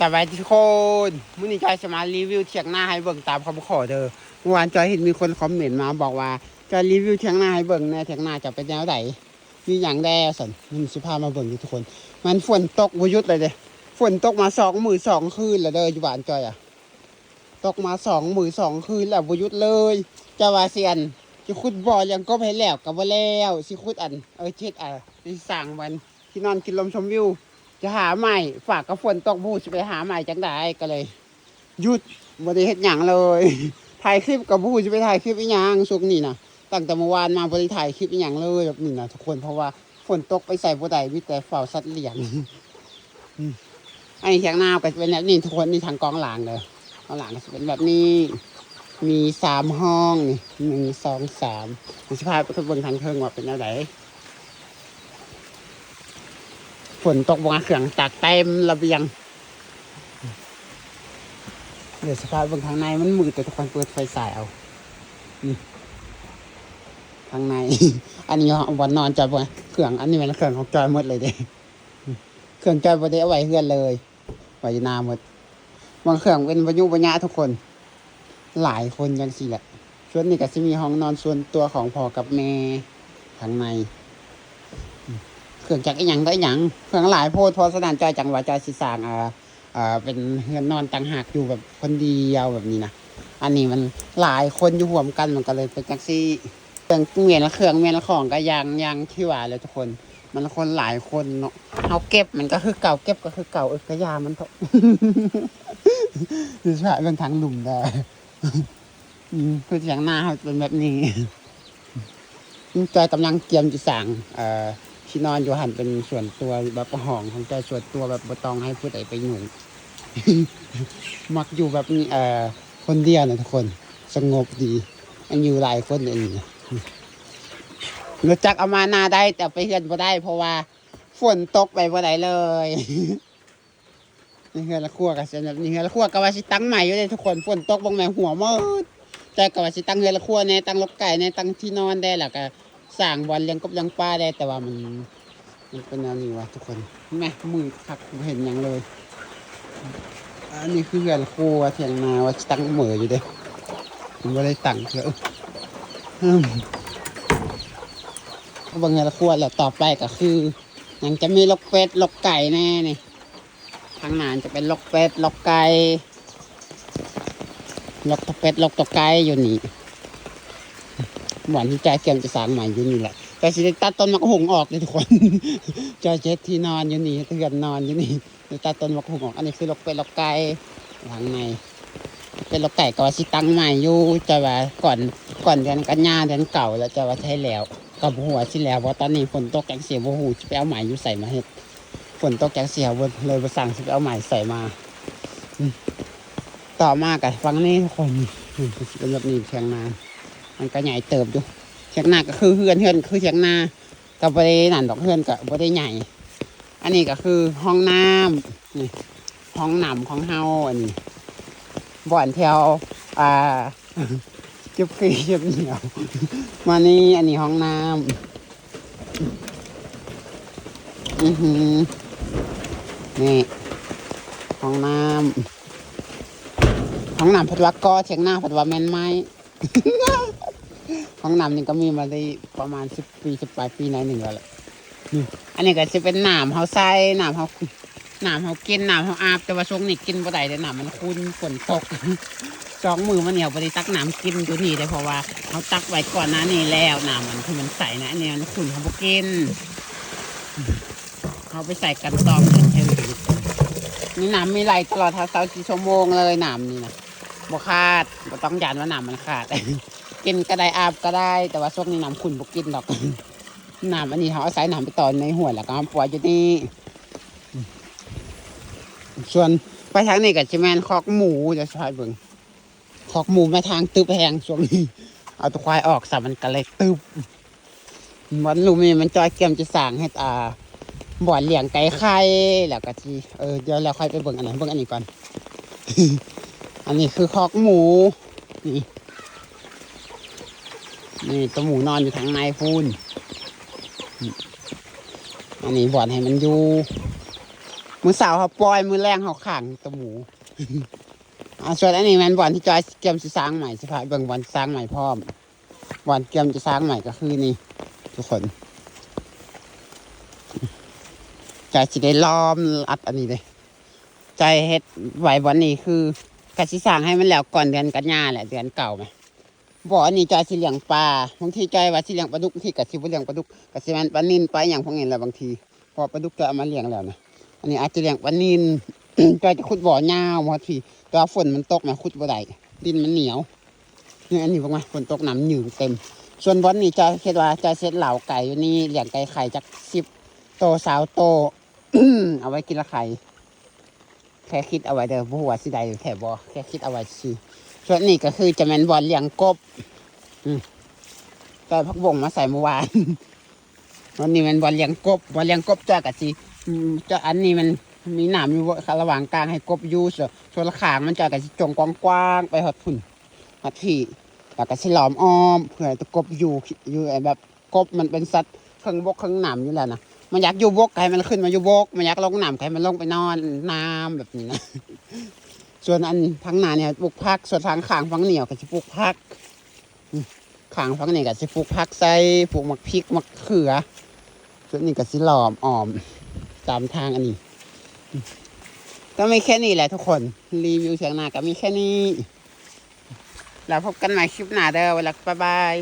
สวัสดีทุกคนมื้อนี้จอยจะมารีวิวเถียงนาให้เบิ่งตามคำขอเด้อเมื่อวานจอยเห็นมีคนคอมเมนต์มาบอกว่าจะรีวิวเถียงนาให้เบิ่งแน่เถียงนาจะเป็นแนวไหนมีอย่างแดสันมันสิพามาเบิ่งทุกคนมันฝนตกบ่หยุดเลยเด้ฝนตกมา2 มื้อ 2 คืนแล้วเด้ออยู่บ้านจอยตกมา2 มื้อ 2 คืนแล้วบ่หยุดเลยจะว่าสิอันสิขุดบ่อยังก็ให้แล้วก็บ่แล้วสิขุดอันเฮ็ดสิสร้างมันที่นอนกินลมชมวิวจะหาใหม่ฝากกับฝนตกบูจะไปหาใหม่จังได้ก็เลยหยุดบ่ได้เฮ็ดหยังเลยถ่ายคลิปกับบูจะไปถ่ายคลิปอีหยังช่วงนี้นะตั้งแต่เมื่อวานมาบ่ได้ถ่ายคลิปอีหยังเลยแบบนี้นะทุกคนเพราะว่าฝนตกไปใส่บ่ได้มีแต่เฝ้าสัตว์เลี้ยงอันนี้เถียงนาก็จะเป็นแบบนี้ทุกคนนี่ทางกองหลังเลยกองหลังก็จะเป็นแบบนี้มี3 ห้องนี่1 2 3สิพาไปเบิ่งทางเทิงว่าเป็นแนวใดฝนตกมาเครื่องตากเต็มระเบียงเดี๋ยวสภาพบนทางในมันมืดแต่ทุกคนเปิดไฟสายเอาทางใน อันนี้วันนอนจอยบ่เครื่องอันนี้เป็นเครื่องของจอยหมดเลยเด้เครื่องจอยบ่ได้เอาไว้เฮือนเลยไว้นาหมดบางเครื่องเป็นบรรยุบรรยะทุกคนหลายคนยังสิแหละส่วนนี้ก็จะมีห้องนอนส่วนตัวของพ่อกับแม่ทางในเครื่องจักรอีหยังได้หยังเครื่องหลายโพดพอสนานจอยจังว่าจอยสิสร้างเป็นเฮือนนอนต่างหากอยู่แบบคนเดียวแบบนี้นะอันนี้มันหลายคนอยู่ร่วมกันมันก็เลยเป็นจังซี่เครื่องเมียนละเครื่องเมียนละของก็ยังที่ว่าเลยทุกคนมันคนหลายคนเนาะเอาเก็บมันก็คือเก่าเก็บก็คือเก่าก็ยามันเถอะใช่เป็นทางหลุมได้คือเสียงหน้าเขาเป็นแบบนี้จอยกำลังเตรียมจะสั่งที่นอนอยู่หันเป็นส่วนตัวแบบห้องของจอยส่วนตัวแบบบ่ต้องให้ผู้ใดไปหนุ่งมักอยู่แบบนี้คนเดียวนะทุกคนสงบดีอันอยู่หลายคนอย่างนี้รู้จักเอามานาได้แต่ไปเฮือนบ่ได้เพราะว่าฝนตกไปบ่ได้เลยนี่เฮือนละครัวกับเสแบบนี้เฮือนละครัวกับว่าสิตั้งใหม่อยู่เลยทุกคนฝนตกบางแม่หัวมืดแต่กับว่าสิตั้งเฮือนละครัวในตั้งลกไก่ในตั้งที่นอนได้แล้วก็สร้างบอลเลี้ยงกบเลี้ยงปลาได้แต่ว่ามันเป็นแนวนี้วะทุกคนแม่มือคักเห็นอย่างเลยอันนี้คือเฮือนละครัวเถียงนาว่าตั้งเหม่ออยู่เด้ผมไม่ได้ตั้งเถอะบางเฮือนละครัวแล้วต่อไปก็คือยังจะมีลกเป็ดลกไก่แน่นี่ทางหนานจะเป็นลกเป็ดลกไก่ลกเป็ดลกตกไก่อยู่นี่หวานที่ใจเกมจะสร้างใหม่อยู่นี่แหละแต่สิตัดต้นมะกะหงออกเลยทุกคนจอยเจ็ดที่นอนอยู่นี่เตือนนอนอยู่นี่ตัดต้นมะกะหงออกอันนี้คือลกเป็ดลกไก่ทางในเป็นลกไก่ก็ว่าสิตั้งใหม่อยู่จะว่าก่อนเดือนกันยาเดือนเก่าแล้วจะว่าใช้แล้วกับหัวสิแล้วเพราะตอนนี้ฝนตกแกงเสียบ่หูจะไปเอาใหม่อยู่ใส่มาเฮ็ดฝนตกแกงเสียเลยไปสั่งจะไปเอาใหม่ใส่มาต่อมากันฟังนี่ทุกคนเป็นแบบนี้เชียงนามันก็ใหญ่เติบอยู่เชียงนาก็คือเฮือนคือเชียงนากับบริเวณนั่นดอกเฮือนกับบริเวณใหญ่อันนี้ก็คือห้องน้ำนี่ห้องน้ำของเฮาอันนี้บ่อนแถวจุบขี้จุบเหนียวมานี่อันนี้ห้องน้ำนี่ห้องน้ำพัดวักก็เชียงหน้าพัดวักแม่นไม้ห้องน้ำนี่ก็มีมาได้ประมาณ10 ปี10 ปลายปีในหนึ่งแล้วแหละอันนี้ก็จะเป็นน้ำเฮาใส่น้ำเฮากินน้ำเฮาอาบแต่ว่าช่วงนี้กินบ่ได้เลยน้ำมันขุ่นฝนตก2 มือมันเหนียวบ่ได้ตักน้ำกินอยู่นี่เลยเพราะว่าเขาตักไว้ก่อนหน้านี้แล้วน้ำมันคือมันใสนะอันนี้มันขุ่นเขาบ่กินเขาไปใส่กันตองเช่นนี่น้ำมีไหลตลอด24 ชั่วโมงเลยน้ำนี่นะบ่ขาดบ่ต้องยานว่าน้ำมันขาด กินก็ได้อาบก็ได้แต่ว่าช่วงนี้น้ำขุ่นบ่กินดอกน้ำอันนี้เขาเอาสายน้ำไปต่อในหัวแล้วก็ปล่อยอยู่นี่ส่วนไปทางนี้กับจิแมนคอกหมูจะใช้เบิ่งคอกหมูมาทางตึบแหงช่วงนี้เอาตัวควายออกสับมันก็เลยตึบวันลูกมีมันจอยเกมจะสั่งให้บ่อนเลี้ยงไก่ไข่แล้วก็ที่เดี๋ยวเราค่อยไปเบิ่งอันไหนเบิ่งอันนี้ก่อน อันนี้คือคอกหมูนี่ตัวหมูนอนอยู่ทางในพูนอันนี้บ่อนให้มันอยู่ มือสาวเขาปล่อยมือแรงเขาขังตัวหมู ส่วนอันนี้แมนบอลที่จอยเกมจะสร้างใหม่สิพาเบิ่งบอลสร้างใหม่พร้อมบอลเกมจะสร้างใหม่ก็คือนี่ทุกคนจอยจะได้ล้อมอัดอันนี้เลยจอยเฮ็ดไหวบอลนี้คือกะสิสร้างให้มันแล้วก่อนเดือนกันยาแหละเดือนเก่าไหมบ่ออันนี้จอยสิเลี้ยงปลาบางทีจอยว่าสิเลี้ยงปลาดุกบางทีกะสิบ่เลี้ยงปลาดุกกะสิมันปลานิลปลาอย่างพวกนี้แหละบางทีพอปลาดุกจะเอามาเลี้ยงแล้วนะอันนี้อาจจะเลี้ยงปลานิล จอยจะขุดบ่อยาวบางทีแต่ว่าฝนมันตกมาขุดบ่ได้ดินมันเหนียวนี่อันนี้พวกมาฝนตกน้ำหยืดเต็มส่วนบอลนี้จอยคิดว่าจอยเซตเหล่าไก่อยู่นี่เลี้ยงไก่ไข่จาก10 โต20 โต เอาไว้กินละไข่แค่คิดเอาไว้เด้อบ่ฮู้ว่าสิได้แค่บ่แค่คิดเอาไว้สิส่วนนี้ก็คือจะแม่นบอลเลี้ยงกบแต่พักบ่งมาใส่เมื่อวาน วันนี้มันบอลเลี้ยงกจ้ากะสิจะอันนี้มันมีหนามอยู่ระหว่างกลางให้กบอยู่ส่วนละขางมันจะกะสิจงกว้างๆไปหอดฝุ่นหอดที่แล้วก็สิล้อมอ้อมเพื่อจะกบอยู่แบบกบมันเป็นสัตว์เครื่องบกเครื่องหนามอยู่แล้วนะมันอยากอยู่บกให้มันขึ้นมาอยู่บกมันอยากลงหนามให้มันลงไปนอนน้ำแบบนี้นะ ส่วนอันทางหน้าเนี่ยปลูกผักส่วนทางข้างฝั่งเหนียวก็จะปลูกผักข้างฝั่งนี้ก็จะปลูกผักใส่ปลูกมะพริกมะเขือส่วนนี้ก็สิหลอมอ้อมตามทางอันนี้ก็ไม่แค่นี้แหละทุกคนรีวิวเสียงนาก็มีแค่นี้แล้วพบกันใหม่คลิปหน้าเด้อเวลาบ๊ายบาย